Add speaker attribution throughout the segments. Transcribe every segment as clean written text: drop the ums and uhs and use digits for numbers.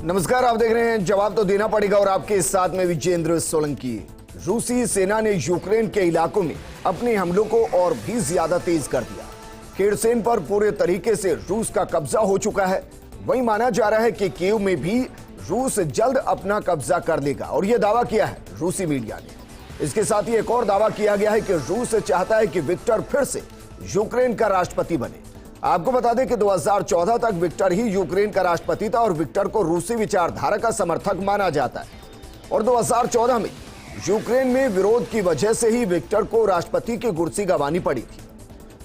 Speaker 1: नमस्कार, आप देख रहे हैं जवाब तो देना पड़ेगा और आपके साथ में विजेंद्र सोलंकी। रूसी सेना ने यूक्रेन के इलाकों में अपने हमलों को और भी ज्यादा तेज कर दिया। केरसेन पर पूरे तरीके से रूस का कब्जा हो चुका है। वहीं माना जा रहा है कि कीव में भी रूस जल्द अपना कब्जा कर लेगा और यह दावा किया है रूसी मीडिया ने। इसके साथ ही एक और दावा किया गया है कि रूस चाहता है कि विक्टर फिर से यूक्रेन का राष्ट्रपति बने। आपको बता दें कि 2014 तक विक्टर ही यूक्रेन का राष्ट्रपति था और विक्टर को रूसी विचारधारा का समर्थक माना जाता है। और 2014 में यूक्रेन में विरोध की वजह से ही विक्टर को राष्ट्रपति की कुर्सी गंवानी पड़ी थी।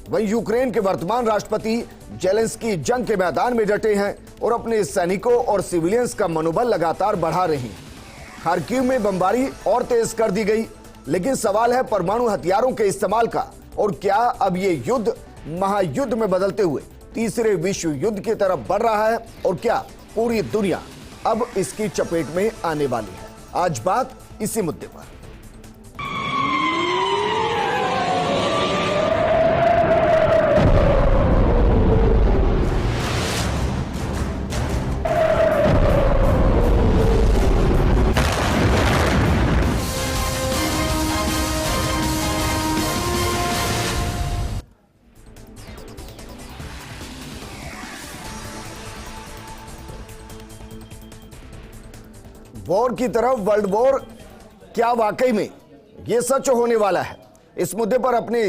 Speaker 1: वहीं यूक्रेन के वर्तमान राष्ट्रपति जेलेंस्की जंग के मैदान में डटे हैं और अपने सैनिकों और सिविलियंस का मनोबल लगातार बढ़ा रहे हैं। खार्किव में बमबारी और तेज कर दी गई, लेकिन सवाल है परमाणु हथियारों के इस्तेमाल का। और क्या अब ये युद्ध महायुद्ध में बदलते हुए तीसरे विश्व युद्ध की तरफ बढ़ रहा है और क्या पूरी दुनिया अब इसकी चपेट में आने वाली है? आज बात इसी मुद्दे पर। वॉर की तरफ वर्ल्ड वॉर, क्या वाकई में यह सच होने वाला है? इस मुद्दे पर अपने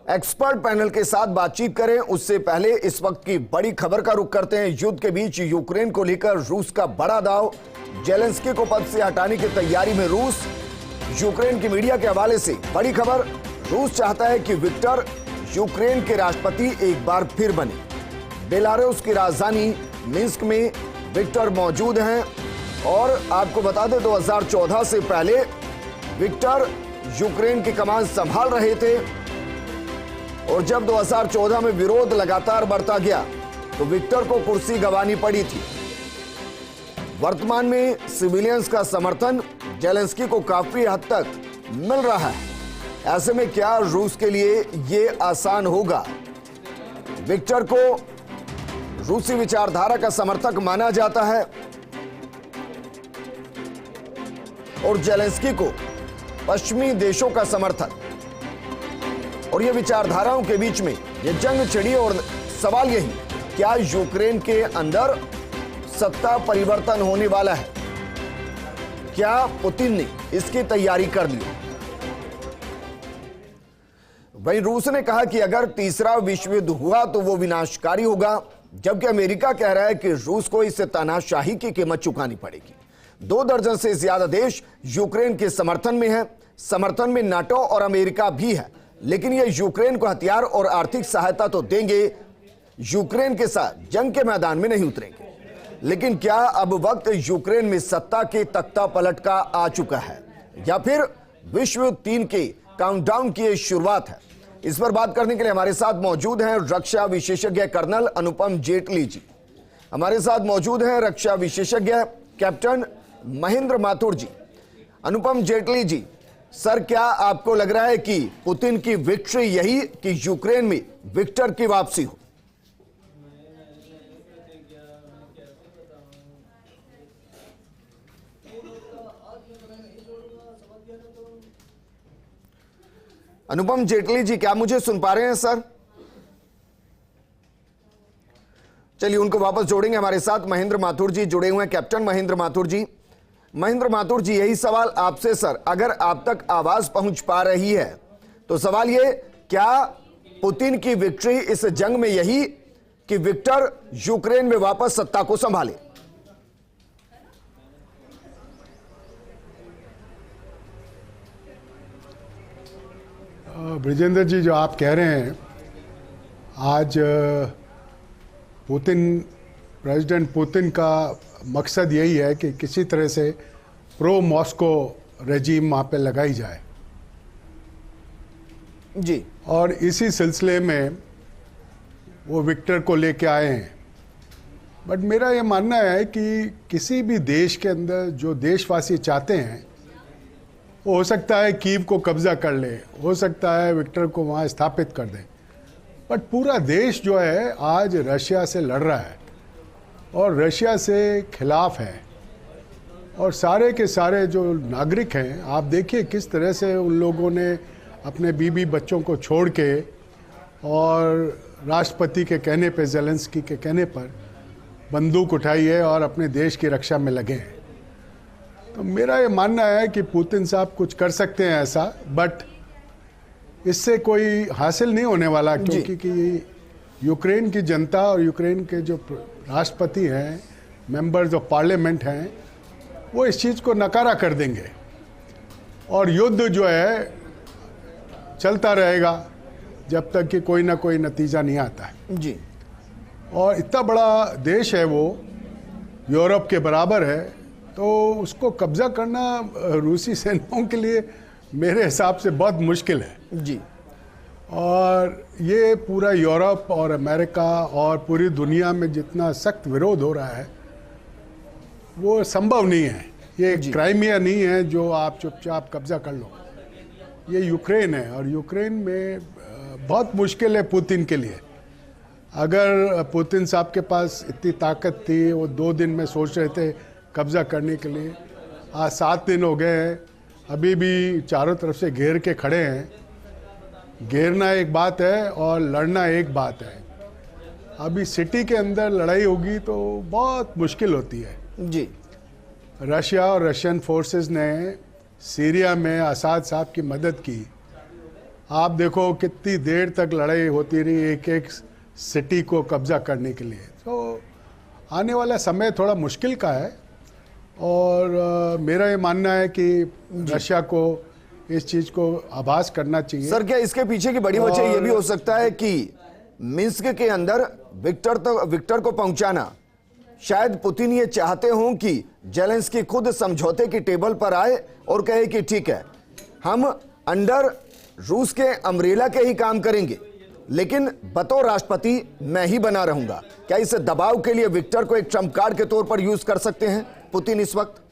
Speaker 1: एक्सपर्ट पैनल के साथ बातचीत करें उससे पहले इस वक्त की बड़ी खबर का रुख करते हैं। युद्ध के बीच यूक्रेन को लेकर रूस का बड़ा दाव, जेलेंस्की को पद से हटाने की तैयारी में रूस। यूक्रेन की मीडिया के हवाले से बड़ी खबर, रूस चाहता है कि विक्टर यूक्रेन के राष्ट्रपति एक बार फिर बने। बेलारूस की राजधानी मिन्स्क में विक्टर मौजूद हैं और आपको बता दें 2014 से पहले विक्टर यूक्रेन की कमान संभाल रहे थे और जब 2014 में विरोध लगातार बढ़ता गया तो विक्टर को कुर्सी गंवानी पड़ी थी। वर्तमान में सिविलियंस का समर्थन जेलेंस्की को काफी हद तक मिल रहा है। ऐसे में क्या रूस के लिए यह आसान होगा? विक्टर को रूसी विचारधारा का समर्थक माना जाता है और जेलेंस्की को पश्चिमी देशों का समर्थक, और ये विचारधाराओं के बीच में ये जंग छिड़ी। और सवाल यही, क्या यूक्रेन के अंदर सत्ता परिवर्तन होने वाला है? क्या पुतिन ने इसकी तैयारी कर ली? वहीं रूस ने कहा कि अगर तीसरा विश्व युद्ध हुआ तो वो विनाशकारी होगा, जबकि अमेरिका कह रहा है कि रूस को इस तानाशाही की कीमत चुकानी पड़ेगी। 2 दर्जन से ज्यादा देश यूक्रेन के समर्थन में हैं। समर्थन में नाटो और अमेरिका भी है, लेकिन ये यूक्रेन को हथियार और आर्थिक सहायता तो देंगे, यूक्रेन के साथ जंग के मैदान में नहीं उतरेंगे। लेकिन क्या अब वक्त यूक्रेन में सत्ता के तख्ता पलट का आ चुका है या फिर विश्व युद्ध 3 के काउंटडाउन की शुरुआत है? इस पर बात करने के लिए हमारे साथ मौजूद हैं रक्षा विशेषज्ञ कर्नल अनुपम जेटली जी। हमारे साथ मौजूद हैं रक्षा विशेषज्ञ कैप्टन महेंद्र माथुर जी। अनुपम जेटली जी, सर क्या आपको लग रहा है कि पुतिन की विक्ट्री यही कि यूक्रेन में विक्टर की वापसी हो? अनुपम जेटली जी, क्या मुझे सुन पा रहे हैं सर? चलिए उनको वापस जोड़ेंगे। हमारे साथ महेंद्र माथुर जी जुड़े हुए हैं। कैप्टन महेंद्र माथुर जी, यही सवाल आपसे सर, अगर आप तक आवाज पहुंच पा रही है तो सवाल ये, क्या पुतिन की विक्ट्री इस जंग में यही कि विक्टर यूक्रेन में वापस सत्ता को संभाले?
Speaker 2: ब्रिजेंद्र जी, जो आप कह रहे हैं, आज प्रेसिडेंट पुतिन का मकसद यही है कि किसी तरह से प्रो मॉस्को रेजीम वहाँ पे लगाई जाए
Speaker 1: जी, और
Speaker 2: इसी सिलसिले में वो विक्टर को लेके आए हैं। बट मेरा ये मानना है कि किसी भी देश के अंदर जो देशवासी चाहते हैं, वो हो सकता है कीव को कब्जा कर ले, हो सकता है विक्टर को वहाँ स्थापित कर दे, बट पूरा देश जो है आज रशिया से लड़ रहा है और रशिया से खिलाफ है। और सारे के सारे जो नागरिक हैं, आप देखिए किस तरह से उन लोगों ने अपने बीवी बच्चों को छोड़ के और राष्ट्रपति के कहने पे, ज़ेलेंस्की के कहने पर बंदूक उठाई है और अपने देश की रक्षा में लगे हैं। तो मेरा ये मानना है कि पुतिन साहब कुछ कर सकते हैं ऐसा, बट इससे कोई हासिल नहीं होने वाला, क्योंकि कि यूक्रेन की जनता और यूक्रेन के जो राष्ट्रपति हैं, मेंबर्स ऑफ पार्लियामेंट हैं, वो इस चीज़ को नकारा कर देंगे और युद्ध जो है चलता रहेगा जब तक कि कोई ना कोई नतीजा नहीं आता है
Speaker 1: जी।
Speaker 2: और इतना बड़ा देश है वो, यूरोप के बराबर है, तो उसको कब्जा करना रूसी सेनाओं के लिए मेरे हिसाब से बहुत मुश्किल है
Speaker 1: जी।
Speaker 2: और ये पूरा यूरोप और अमेरिका और पूरी दुनिया में जितना सख्त विरोध हो रहा है वो संभव नहीं है। ये क्राइमिया नहीं है जो आप चुपचाप कब्जा कर लो, ये यूक्रेन है और यूक्रेन में बहुत मुश्किल है पुतिन के लिए। अगर पुतिन साहब के पास इतनी ताकत थी, वो 2 दिन में सोच रहे थे कब्जा करने के लिए, आज 7 दिन हो गए हैं, अभी भी चारों तरफ से घेर के खड़े हैं। घेरना एक बात है और लड़ना एक बात है। अभी सिटी के अंदर लड़ाई होगी तो बहुत मुश्किल होती है
Speaker 1: जी।
Speaker 2: रशिया और रशियन फोर्सेस ने सीरिया में असाद साहब की मदद की। आप देखो कितनी देर तक लड़ाई होती रही एक एक सिटी को कब्जा करने के लिए। तो आने वाला समय थोड़ा मुश्किल का है और मेरा ये मानना है कि रशिया को इस चीज़ को आभास करना चाहिए।
Speaker 1: सर, क्या इसके पीछे की बड़ी वजह ये भी हो सकता है कि मिन्स्क के अंदर विक्टर को पहुंचाना, शायद पुतिन ये चाहते हों कि ज़ेलेंस्की खुद समझौते की टेबल पर आए और कहे कि ठीक है, हम अंडर रूस के अम्ब्रेला के ही काम करेंगे, लेकिन बतौर राष्ट्रपति मैं ही बना रहूंगा। क्या इस दबाव के लिए विक्टर को एक ट्रम्प कार्ड के तौर पर यूज कर सकते हैं पुतिन इस वक्त?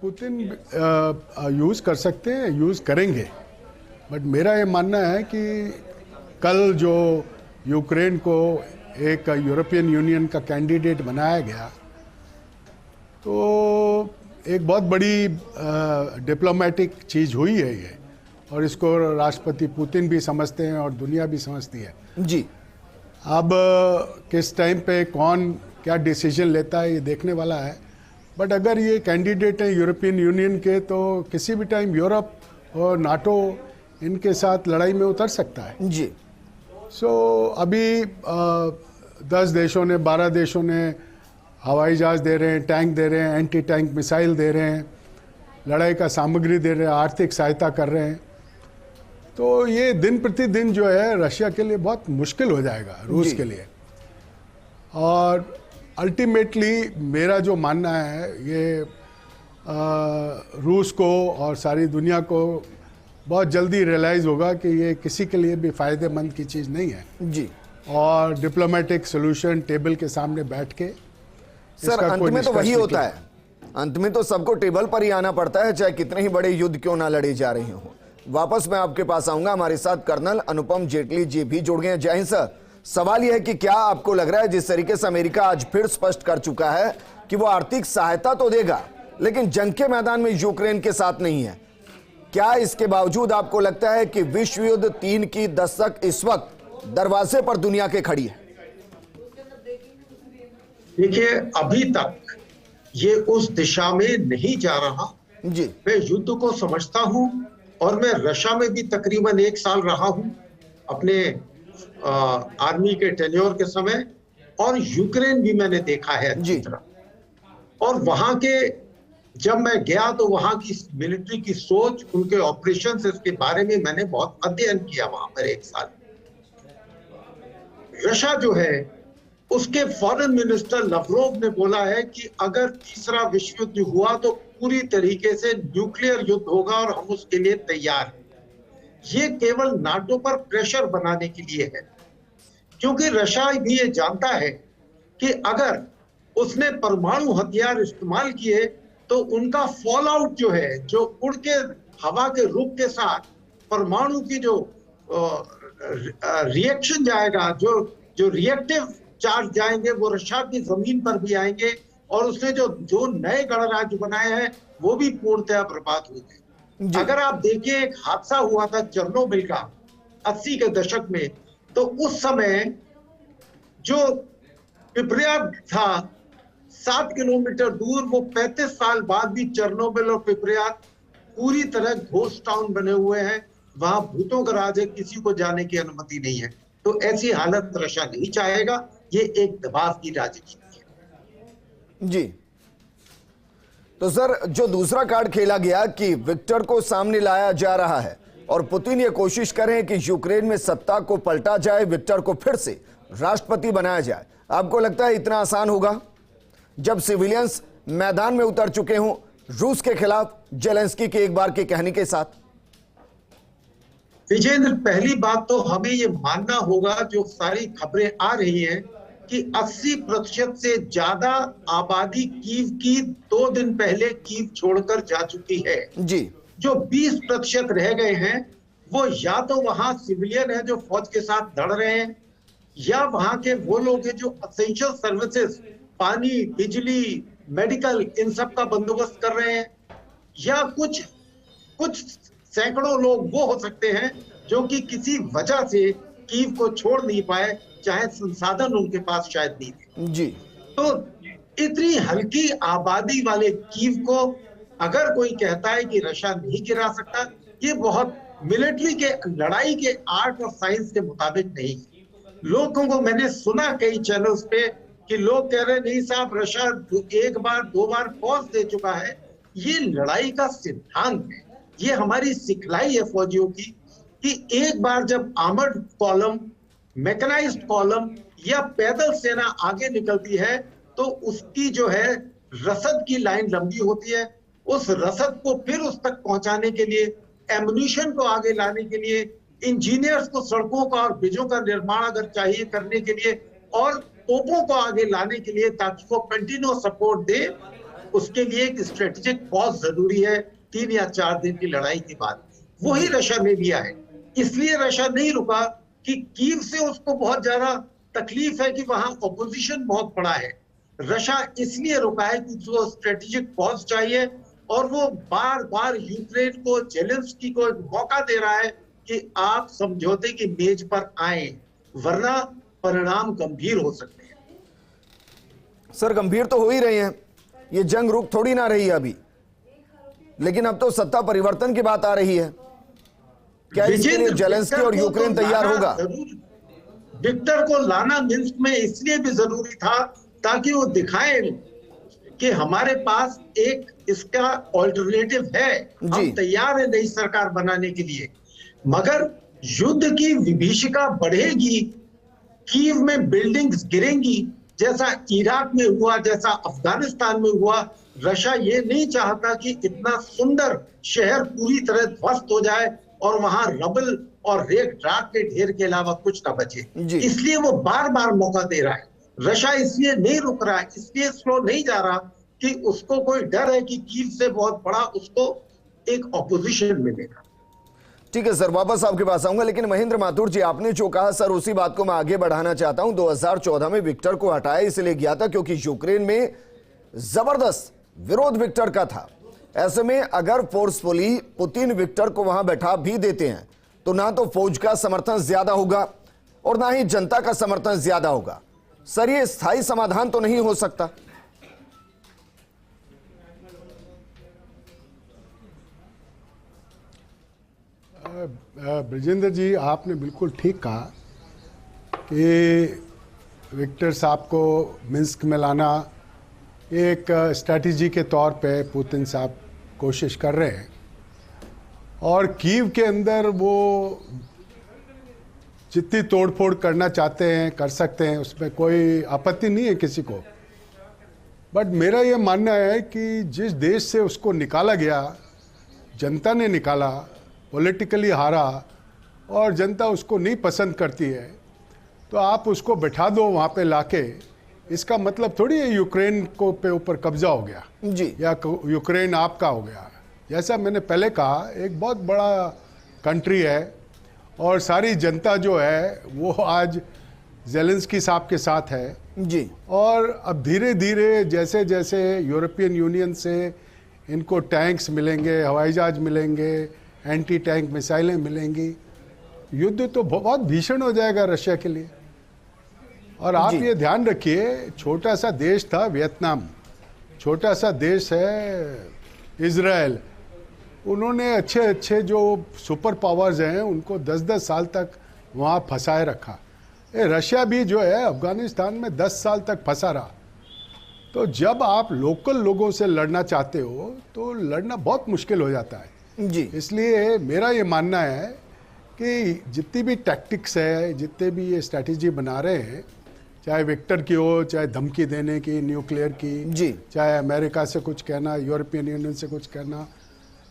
Speaker 2: पुतिन यूज़ कर सकते हैं, यूज़ करेंगे, बट मेरा ये मानना है कि कल जो यूक्रेन को एक यूरोपियन यूनियन का कैंडिडेट बनाया गया, तो एक बहुत बड़ी डिप्लोमेटिक चीज़ हुई है ये, और इसको राष्ट्रपति पुतिन भी समझते हैं और दुनिया भी समझती है
Speaker 1: जी।
Speaker 2: अब किस टाइम पे कौन क्या डिसीजन लेता है ये देखने वाला है, बट अगर ये कैंडिडेट है यूरोपियन यूनियन के तो किसी भी टाइम यूरोप और नाटो इनके साथ लड़ाई में उतर सकता है
Speaker 1: जी।
Speaker 2: अभी 10 देशों ने 12 देशों ने हवाई जहाज दे रहे हैं, टैंक दे रहे हैं, एंटी टैंक मिसाइल दे रहे हैं, लड़ाई का सामग्री दे रहे हैं, आर्थिक सहायता कर रहे हैं। तो ये दिन प्रतिदिन जो है रशिया के लिए बहुत मुश्किल हो जाएगा, रूस के लिए। और अल्टीमेटली मेरा जो मानना है ये रूस को और सारी दुनिया को बहुत जल्दी रियलाइज़ होगा कि ये किसी के लिए भी फ़ायदेमंद की चीज़ नहीं है
Speaker 1: जी।
Speaker 2: और डिप्लोमेटिक सोल्यूशन टेबल के सामने बैठ के
Speaker 1: सर, अंत में तो वही होता है, अंत में तो सबको टेबल पर ही आना पड़ता है, चाहे कितने ही बड़े युद्ध क्यों ना लड़े जा रहे हों। वापस मैं आपके पास आऊंगा, हमारे साथ कर्नल अनुपम जेटली जी भी जुड़ गए हैं। जय हिंद सर। सवाल यह है कि क्या आपको लग रहा है जिस तरीके से अमेरिका आज फिर स्पष्ट कर चुका है कि वो आर्थिक सहायता तो देगा लेकिन जंग के मैदान में यूक्रेन के साथ नहीं है, क्या इसके बावजूद आपको लगता है कि विश्व युद्ध 3 की दस्तक इस वक्त दरवाजे पर दुनिया के खड़ी है?
Speaker 3: देखिए, अभी तक ये उस दिशा में नहीं जा रहा
Speaker 1: जी।
Speaker 3: मैं युद्ध को समझता हूं और मैं रशिया में भी तकरीबन 1 साल रहा हूं अपने आर्मी के टेन्योर के समय, और यूक्रेन भी मैंने देखा है अच्छी तरह। और वहां के जब मैं गया तो वहां की मिलिट्री की सोच, उनके ऑपरेशंस, इसके बारे में मैंने बहुत अध्ययन किया वहां पर 1 साल। रशिया जो है उसके फॉरेन मिनिस्टर लवरोव ने बोला है कि अगर तीसरा विश्व युद्ध हुआ तो पूरी तरीके से न्यूक्लियर युद्ध होगा और हम उसके लिए तैयार हैं। ये केवल नाटो पर प्रेशर बनाने के लिए है, क्योंकि रशिया भी ये जानता है कि अगर उसने परमाणु हथियार इस्तेमाल किए तो उनका फॉल आउट जो है, जो उड़ के हवा के रुख के साथ परमाणु की जो रिएक्शन जाएगा, जो रिएक्टिव चार्ज जाएंगे वो रशिया की जमीन पर भी आएंगे और उसने जो नए गणराज्य बनाए हैं वो भी पूर्णतः बर्बाद हो गए। अगर आप देखिए एक हादसा हुआ था चेरनोबिल का 80 के दशक में, तो उस समय जो पिपरियाद था 7 किलोमीटर दूर, वो 35 साल बाद भी चेरनोबिल और पिपरियाद पूरी तरह घोस्ट टाउन बने हुए हैं। वहां भूतों का राज है, किसी को जाने की अनुमति नहीं है। तो ऐसी हालत रशिया नहीं चाहेगा, ये एक दबाव की राजनीति है।
Speaker 1: जी, तो सर जो दूसरा कार्ड खेला गया कि विक्टर को सामने लाया जा रहा है और पुतिन ये कोशिश कर रहे हैं कि यूक्रेन में सत्ता को पलटा जाए, विक्टर को फिर से राष्ट्रपति बनाया जाए, आपको लगता है इतना आसान होगा जब सिविलियंस मैदान में उतर चुके हों रूस के खिलाफ जेलेंस्की के एक बार के कहने के साथ?
Speaker 3: विजेंद्र, पहली बात तो हमें ये मानना होगा, जो सारी खबरें आ रही हैं कि 80% से ज्यादा आबादी कीव की 2 दिन पहले कीव छोड़कर जा चुकी है
Speaker 1: जी।
Speaker 3: जो 20% रह गए हैं वो या तो वहां सिविलियन है जो फौज के साथ लड़ रहे हैं, या वहां के वो लोग हैं जो एसेंशियल सर्विसेज, पानी, बिजली, मेडिकल, इन सब का बंदोबस्त कर रहे हैं, या कुछ सैकड़ों लोग वो हो सकते हैं जो कि किसी वजह से कीव को छोड़ नहीं पाए, चाहे संसाधन उनके पास शायद नहीं थे
Speaker 1: जी।
Speaker 3: तो इतनी हल्की आबादी वाले कीव को अगर कोई कहता है कि रशिया नहीं गिरा सकता, ये बहुत मिलिट्री के लड़ाई के आर्ट और साइंस के मुताबिक नहीं। लोगों को मैंने सुना कई चैनल्स पे कि लोग कह रहे नहीं साहब, रशिया 1 बार 2 बार पॉज दे चुका है। ये लड़ाई का सिद्धांत है, ये हमारी सिखलाई है फौजियों की कि एक बार जब आर्मर्ड कॉलम, मैकेनाइज्ड कॉलम या पैदल सेना आगे निकलती है तो उसकी जो है रसद की लाइन लंबी होती है। उस रसद को फिर उस तक पहुंचाने के लिए, एम्युनिशन को आगे लाने के लिए, इंजीनियर्स को सड़कों का और ब्रिजों का निर्माण अगर चाहिए करने के लिए, और तोपों को आगे लाने के लिए ताकि वो कंटिन्यूअस सपोर्ट दे, उसके लिए एक स्ट्रेटेजिक पॉज जरूरी है 3 या 4 दिन की लड़ाई के बाद। वही रशिया ने लिया है। इसलिए रशिया नहीं रुका कि कीव से उसको बहुत ज्यादा तकलीफ है कि वहां ऑपोजिशन बहुत बड़ा है। रशिया इसलिए रुका है कि जो स्ट्रेटेजिक पॉज चाहिए, और वो बार बार यूक्रेन को, जेलेंस्की को मौका दे रहा है कि आप समझौते की मेज पर आए, वरना परिणाम गंभीर हो सकते हैं।
Speaker 1: सर गंभीर तो हो ही रहे हैं, ये जंग रुक थोड़ी ना रही है अभी, लेकिन अब तो सत्ता परिवर्तन की बात आ रही है। क्या इसके लिए जेलेंस्की और यूक्रेन तैयार होगा?
Speaker 3: विक्टर को लाना मिन्स्क में इसलिए भी जरूरी था ताकि वो दिखाए कि हमारे पास एक इसका ऑल्टरनेटिव है, हम तैयार है नई सरकार बनाने के लिए। मगर युद्ध की विभीषिका बढ़ेगी, कीव में बिल्डिंग्स गिरेंगी, जैसा इराक में हुआ, जैसा अफगानिस्तान में हुआ। रशिया ये नहीं चाहता कि इतना सुंदर शहर पूरी तरह ध्वस्त हो जाए और वहां रबल और रेत राख के ढेर के अलावा कुछ ना बचे। इसलिए वो बार बार मौका दे रहा है। रशिया इसलिए नहीं रुक रहा है, इसलिए स्लो नहीं जा रहा कि उसको कोई डर है कि कीव से बहुत बड़ा उसको एक ऑपोजिशन मिलेगा।
Speaker 1: ठीक है सर, वापस आपके पास आऊंगा, लेकिन महेंद्र माथुर जी आपने जो कहा सर उसी बात को मैं आगे बढ़ाना चाहता हूं। 2014 में विक्टर को हटाया इसलिए गया था क्योंकि यूक्रेन में जबरदस्त विरोध विक्टर का था। ऐसे में अगर फोर्सफुली पुतिन विक्टर को वहां बैठा भी देते हैं तो ना तो फौज का समर्थन ज्यादा होगा और ना ही जनता का समर्थन ज्यादा होगा। सर ये स्थायी समाधान तो नहीं हो सकता?
Speaker 2: ब्रजेंद्र जी, आपने बिल्कुल ठीक कहा कि विक्टर साहब को मिन्स्क में लाना एक स्ट्रैटेजी के तौर पे पुतिन साहब कोशिश कर रहे हैं, और कीव के अंदर वो जितनी तोड़फोड़ करना चाहते हैं कर सकते हैं, उसमें कोई आपत्ति नहीं है किसी को। बट मेरा ये मानना है कि जिस देश से उसको निकाला गया, जनता ने निकाला, पॉलिटिकली हारा और जनता उसको नहीं पसंद करती है, तो आप उसको बैठा दो वहाँ पे लाके, इसका मतलब थोड़ी है यूक्रेन को पे ऊपर कब्जा हो गया
Speaker 1: जी,
Speaker 2: या यूक्रेन आपका हो गया। जैसा मैंने पहले कहा, एक बहुत बड़ा कंट्री है और सारी जनता जो है वो आज ज़ेलेंस्की साहब के साथ है।
Speaker 1: जी
Speaker 2: और अब धीरे धीरे जैसे जैसे यूरोपियन यूनियन से इनको टैंक्स मिलेंगे, हवाई जहाज मिलेंगे, एंटी टैंक मिसाइलें मिलेंगी, युद्ध तो बहुत भीषण हो जाएगा रशिया के लिए। और आप
Speaker 1: जी।
Speaker 2: ये ध्यान रखिए, छोटा सा देश था वियतनाम, छोटा सा देश है इजराइल, उन्होंने अच्छे अच्छे जो सुपर पावर्स हैं उनको 10-10 साल तक वहाँ फंसाए रखा। रशिया भी जो है अफगानिस्तान में 10 साल तक फंसा रहा। तो जब आप लोकल लोगों से लड़ना चाहते हो तो लड़ना बहुत मुश्किल हो जाता है।
Speaker 1: जी
Speaker 2: इसलिए मेरा ये मानना है कि जितनी भी टैक्टिक्स है, जितने भी ये स्ट्रैटेजी बना रहे हैं, चाहे विक्टर की हो, चाहे धमकी देने की न्यूक्लियर की,
Speaker 1: जी
Speaker 2: चाहे अमेरिका से कुछ कहना, यूरोपियन यूनियन से कुछ कहना,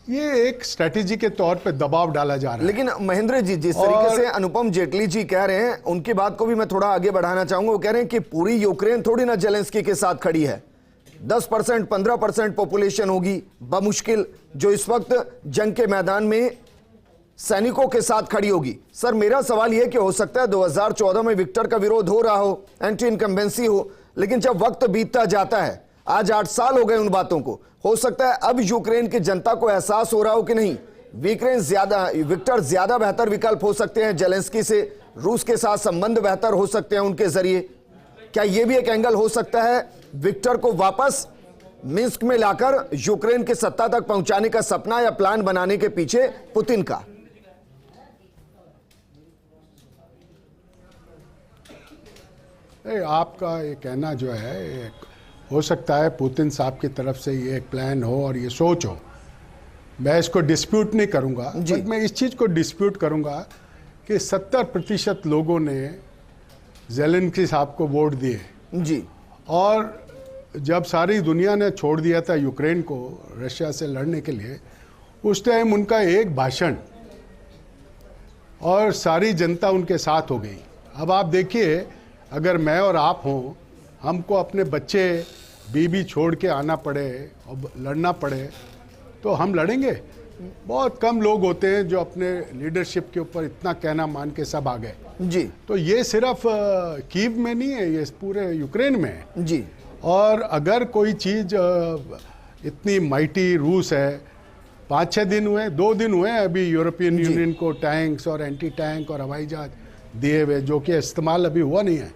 Speaker 2: ये एक स्ट्रैटेजी के तौर पे दबाव डाला जा रहा है।
Speaker 1: लेकिन महेंद्र जी, जिस तरीके से अनुपम जेटली जी कह रहे हैं, उनकी बात को भी मैं थोड़ा आगे बढ़ाना चाहूंगा। वो कह रहे हैं कि पूरी यूक्रेन थोड़ी ना जेलेंस्की के साथ खड़ी है, 10% 15% पॉपुलेशन होगी बमुश्किल जो इस वक्त जंग के मैदान में सैनिकों के साथ खड़ी होगी। सर, मेरा सवाल यह कि हो सकता है 2014 में विक्टर का विरोध हो रहा हो, एंटी इनकम्बेंसी हो, लेकिन जब वक्त बीतता जाता है, आज 8 साल हो गए उन बातों को, हो सकता है अब यूक्रेन की जनता को एहसास हो रहा हो कि नहीं, विक्टर ज्यादा बेहतर विकल्प हो सकते हैं जेलेंस्की से, रूस के साथ संबंध बेहतर हो सकते हैं उनके जरिए। क्या यह भी एक एंगल हो सकता है विक्टर को वापस मिन्स्क में लाकर यूक्रेन की सत्ता तक पहुंचाने का सपना या प्लान बनाने के पीछे पुतिन का?
Speaker 2: आपका ये कहना जो है, हो सकता है पुतिन साहब की तरफ से ये एक प्लान हो और ये सोच हो, मैं इसको डिस्प्यूट नहीं करूंगा। बट मैं इस चीज़ को डिस्प्यूट करूंगा कि 70% लोगों ने ज़ेलेंस्की साहब को वोट दिए
Speaker 1: जी,
Speaker 2: और जब सारी दुनिया ने छोड़ दिया था यूक्रेन को रशिया से लड़ने के लिए, उस टाइम उनका एक भाषण और सारी जनता उनके साथ हो गई। अब आप देखिए, अगर मैं और आप हों, हमको अपने बच्चे बीबी छोड़ के आना पड़े और लड़ना पड़े, तो हम लड़ेंगे? बहुत कम लोग होते हैं जो अपने लीडरशिप के ऊपर इतना कहना मान के सब आ गए
Speaker 1: जी।
Speaker 2: तो ये सिर्फ कीव में नहीं है, ये पूरे यूक्रेन में है
Speaker 1: जी।
Speaker 2: और अगर कोई चीज़ इतनी माइटी रूस है, 5-6 दिन हुए, 2 दिन हुए अभी यूरोपियन यूनियन को टैंक्स और एंटी टैंक और हवाई जहाज दिए हुए, जो कि इस्तेमाल अभी हुआ नहीं है।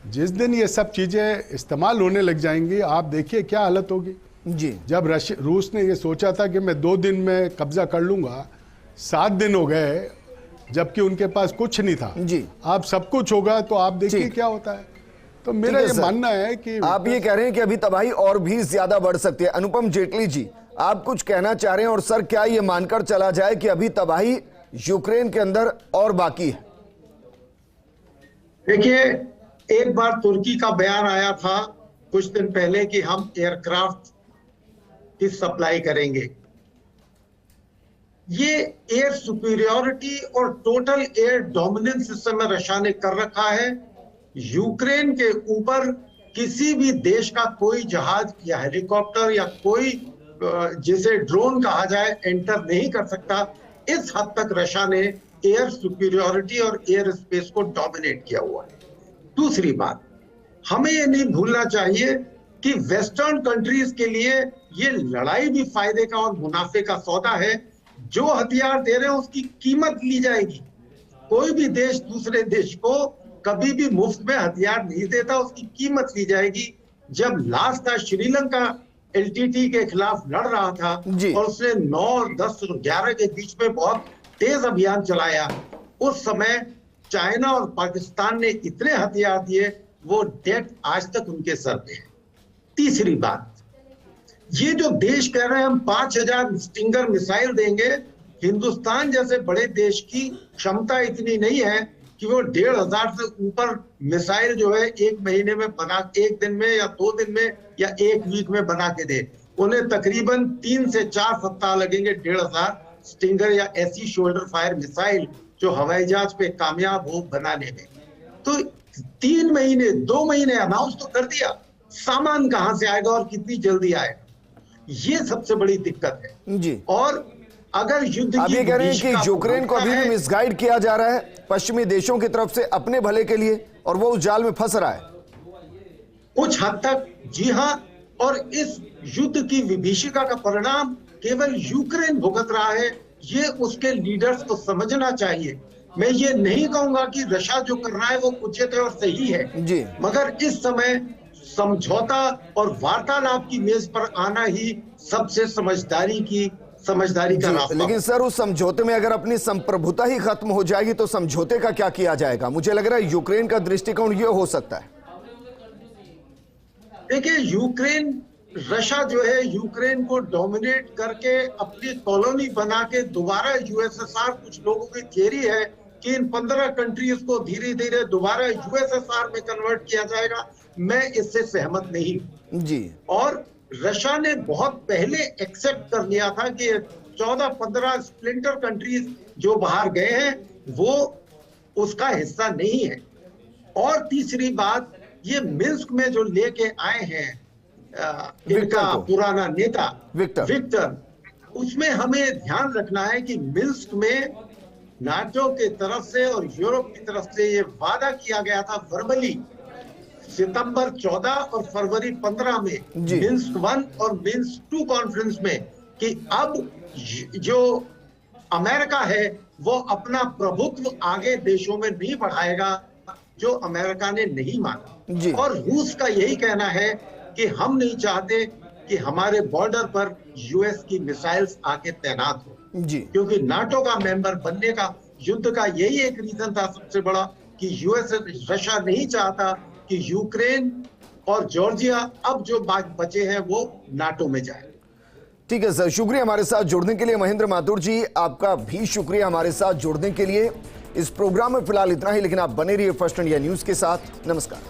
Speaker 2: जिस दिन ये सब चीज़ें इस्तेमाल होने लग जाएंगी, आप देखिए क्या हालत होगी।
Speaker 1: जी।
Speaker 2: जब रूस ने ये सोचा था कि मैं 2 दिन में कब्जा कर लूंगा, 7 दिन हो गए जबकि उनके पास कुछ नहीं था।
Speaker 1: जी।
Speaker 2: आप सब कुछ होगा तो आप देखिए क्या होता है। तो मेरा ये मानना है कि
Speaker 1: आप ये कह रहे हैं कि अभी तबाही और भी ज्यादा बढ़ सकती है। अनुपम जेटली जी, आप कुछ कहना चाह रहे हैं? और सर, क्या ये मानकर चला जाए कि अभी तबाही यूक्रेन के अंदर और बाकी है?
Speaker 3: देखिए, एक बार तुर्की का बयान आया था कुछ दिन पहले कि हम एयरक्राफ्ट की सप्लाई करेंगे। ये एयर सुपीरियरिटी और टोटल एयर डोमिनेंस इस समय रशिया ने कर रखा है। यूक्रेन के ऊपर किसी भी देश का कोई जहाज या हेलीकॉप्टर या कोई जिसे ड्रोन कहा जाए एंटर नहीं कर सकता। इस हद तक रशिया ने एयर सुपीरियरिटी और एयर स्पेस को डोमिनेट किया हुआ है। दूसरी बात, हमें ये नहीं भूलना चाहिए कि वेस्टर्न कंट्रीज के लिए ये लड़ाई भी फायदे का और मुनाफे का सौदा है। जो हथियार दे रहे हैं उसकी कीमत ली जाएगी। कोई भी देश दूसरे देश को कभी भी मुफ्त में हथियार नहीं देता, उसकी कीमत ली जाएगी। जब लास्ट था श्रीलंका एलटीटी के खिलाफ लड़ रहा था और उसने 9, 10 और 11 के बीच में बहुत तेज अभियान चलाया, उस समय चाइना और पाकिस्तान ने इतने हथियार दिए, वो डेट आज तक उनके सर पे है। तीसरी बात, ये जो देश कह रहे हैं हम 5000 स्टिंगर मिसाइल देंगे, हिंदुस्तान जैसे बड़े देश की क्षमता इतनी नहीं है कि वो 1500 से ऊपर मिसाइल जो है एक महीने में बना, एक दिन में या 2 दिन में या 1 वीक में बना के दे। उन्हें तकरीबन 3 से 4 सप्ताह लगेंगे 1500 स्टिंगर या ऐसी शोल्डर फायर मिसाइल जो हवाई जहाज पे कामयाब हो बनाने में। तो 3 महीने 2 महीने अनाउंस तो कर दिया, सामान कहां से आएगा और कितनी जल्दी आएगा, ये सबसे बड़ी दिक्कत है।
Speaker 1: जी।
Speaker 3: और अगर युद्ध
Speaker 1: आप
Speaker 3: की
Speaker 1: ये कह रहे हैं
Speaker 3: विभीषिका
Speaker 1: कि यूक्रेन को अभी भी
Speaker 3: है,
Speaker 1: मिसगाइड किया जा रहा है पश्चिमी देशों की तरफ से अपने भले के लिए, और वो उस जाल में फंस रहा है।
Speaker 3: कुछ हद तक जी हां, और इस युद्ध की विभीषिका का परिणाम केवल यूक्रेन भुगत रहा है, ये उसके लीडर्स को समझना चाहिए। मैं ये नहीं कहूंगा कि रशिया जो कर रहा है वो उचित है और सही है
Speaker 1: जी।
Speaker 3: मगर इस समय समझौता और वार्तालाप की मेज पर आना ही सबसे समझदारी का रास्ता।
Speaker 1: लेकिन सर, उस समझौते में अगर अपनी संप्रभुता ही खत्म हो जाएगी तो समझौते का क्या किया जाएगा? मुझे लग रहा है यूक्रेन का दृष्टिकोण ये हो सकता है।
Speaker 3: देखिए, रशिया जो है यूक्रेन को डोमिनेट करके अपनी कॉलोनी बना के दोबारा यूएसएसआर, कुछ लोगों की थियरी है कि इन 15 कंट्रीज को धीरे धीरे दोबारा यूएसएसआर में कन्वर्ट किया जाएगा। मैं इससे सहमत नहीं
Speaker 1: जी।
Speaker 3: और रशिया ने बहुत पहले एक्सेप्ट कर लिया था कि 14-15 स्प्लिंटर कंट्रीज जो बाहर गए हैं वो उसका हिस्सा नहीं है। और तीसरी बात, ये मिन्स्क में जो लेके आए हैं इनका पुराना नेता विक्टर, उसमें हमें ध्यान रखना है कि मिन्स्क में नाटो के तरफ से और यूरोप की तरफ से ये वादा किया गया था वर्बली सितंबर 14 और फरवरी 15 में मिन्स्क 1 और मिन्स्क 2 कॉन्फ्रेंस में कि अब जो अमेरिका है वो अपना प्रभुत्व आगे देशों में नहीं बढ़ाएगा जो अमेरिका ने नहीं माना। और रूस का यही कहना है कि हम नहीं चाहते कि हमारे बॉर्डर पर यूएस की मिसाइल्स आके तैनात हो
Speaker 1: जी।
Speaker 3: क्योंकि नाटो का मेंबर बनने का युद्ध का यही एक रीजन था सबसे बड़ा कि रशिया नहीं चाहता कि यूक्रेन और जॉर्जिया अब जो बचे हैं वो नाटो में जाए।
Speaker 1: ठीक है सर, शुक्रिया हमारे साथ जुड़ने के लिए। महेंद्र माथुर जी, आपका भी शुक्रिया हमारे साथ जुड़ने के लिए। इस प्रोग्राम में फिलहाल इतना ही, लेकिन आप बने रहिए फर्स्ट इंडिया न्यूज के साथ। नमस्कार।